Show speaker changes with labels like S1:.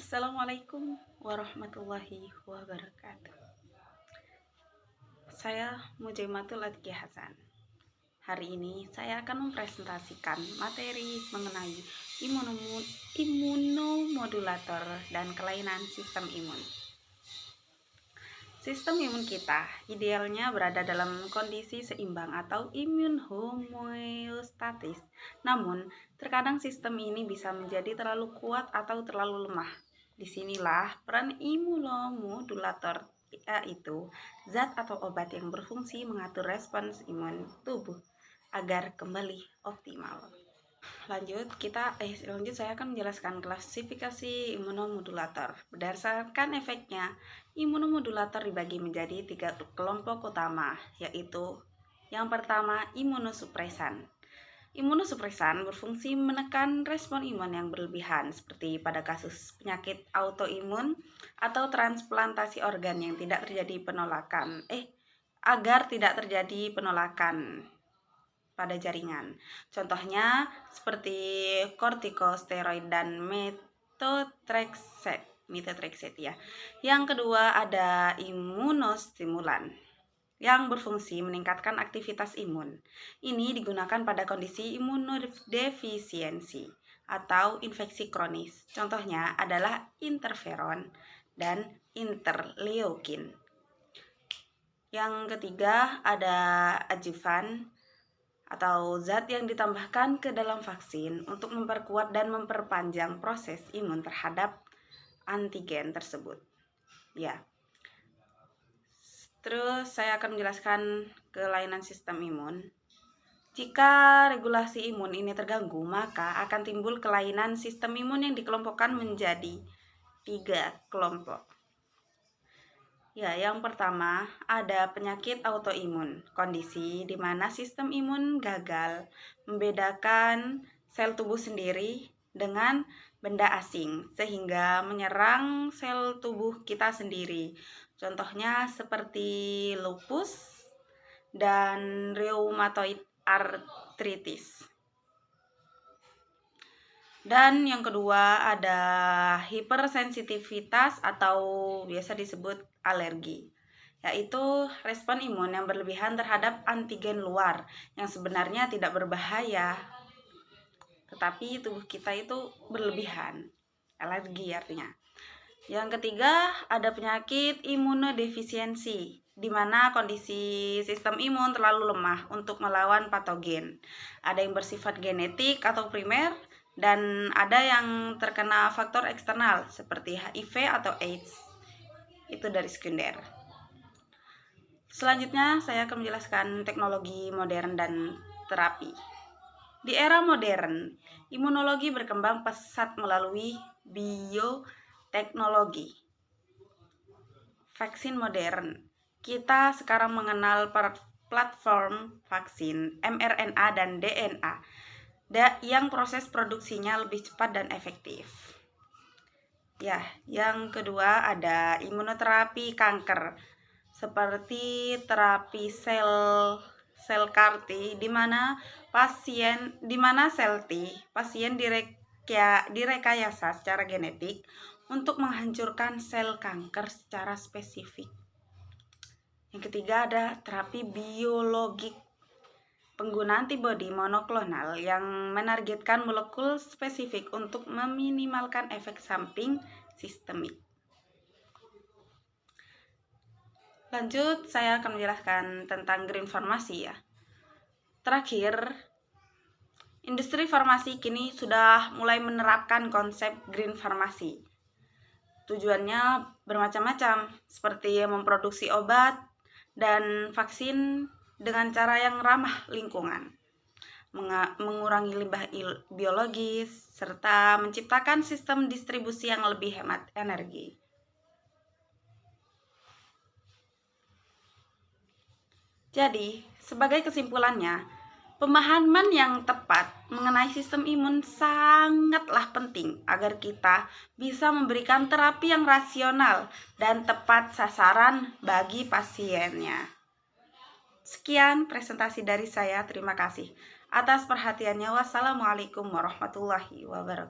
S1: Assalamualaikum warahmatullahi wabarakatuh. Saya Mujaimatul Atqi Hasan. Hari ini saya akan mempresentasikan materi mengenai imunomodulator dan kelainan sistem imun. Sistem imun kita idealnya berada dalam kondisi seimbang atau imun homeostatis. Namun, terkadang sistem ini bisa menjadi terlalu kuat atau terlalu lemah. Disinilah peran imunomodulator, yaitu zat atau obat yang berfungsi mengatur respons imun tubuh agar kembali optimal. Lanjut saya akan menjelaskan klasifikasi imunomodulator. Berdasarkan efeknya, imunomodulator dibagi menjadi 3 kelompok utama, yaitu yang pertama, imunosupresan. Imunosupresan berfungsi menekan respon imun yang berlebihan, seperti pada kasus penyakit autoimun atau transplantasi organ yang tidak terjadi penolakan, agar tidak terjadi penolakan pada jaringan. Contohnya seperti kortikosteroid dan methotrexate ya. Yang kedua ada imunostimulan yang berfungsi meningkatkan aktivitas imun. Ini digunakan pada kondisi imunodefisiensi atau infeksi kronis. Contohnya adalah interferon dan interleukin. Yang ketiga ada adjuvan atau zat yang ditambahkan ke dalam vaksin untuk memperkuat dan memperpanjang proses imun terhadap antigen tersebut. Ya. Terus saya akan menjelaskan kelainan sistem imun. Jika regulasi imun ini terganggu, maka akan timbul kelainan sistem imun yang dikelompokkan menjadi 3 kelompok. Ya, yang pertama ada penyakit autoimun, kondisi di mana sistem imun gagal membedakan sel tubuh sendiri dengan benda asing sehingga menyerang sel tubuh kita sendiri. Contohnya seperti lupus dan rheumatoid arthritis. Dan yang kedua ada hipersensitivitas atau biasa disebut alergi, yaitu respon imun yang berlebihan terhadap antigen luar yang sebenarnya tidak berbahaya, tetapi tubuh kita itu berlebihan, alergi artinya. Yang ketiga ada penyakit imunodefisiensi, di mana kondisi sistem imun terlalu lemah untuk melawan patogen. Ada yang bersifat genetik atau primer, dan ada yang terkena faktor eksternal seperti HIV atau AIDS. Itu dari sekunder. Selanjutnya saya akan menjelaskan teknologi modern dan terapi. Di era modern, imunologi berkembang pesat melalui bioteknologi. Vaksin modern. Kita sekarang mengenal platform vaksin mRNA dan DNA yang proses produksinya lebih cepat dan efektif. Ya, yang kedua ada imunoterapi kanker seperti terapi sel CAR-T di mana pasien direkayasa secara genetik untuk menghancurkan sel kanker secara spesifik. Yang ketiga ada terapi biologik, penggunaan antibodi monoklonal yang menargetkan molekul spesifik untuk meminimalkan efek samping sistemik. Lanjut, saya akan menjelaskan tentang green farmasi ya. Terakhir, industri farmasi kini sudah mulai menerapkan konsep green farmasi. Tujuannya bermacam-macam, seperti memproduksi obat dan vaksin dengan cara yang ramah lingkungan, mengurangi limbah biologis, serta menciptakan sistem distribusi yang lebih hemat energi. Jadi, sebagai kesimpulannya, pemahaman yang tepat mengenai sistem imun sangatlah penting agar kita bisa memberikan terapi yang rasional dan tepat sasaran bagi pasiennya. Sekian presentasi dari saya, terima kasih atas perhatiannya. Wassalamualaikum warahmatullahi wabarakatuh.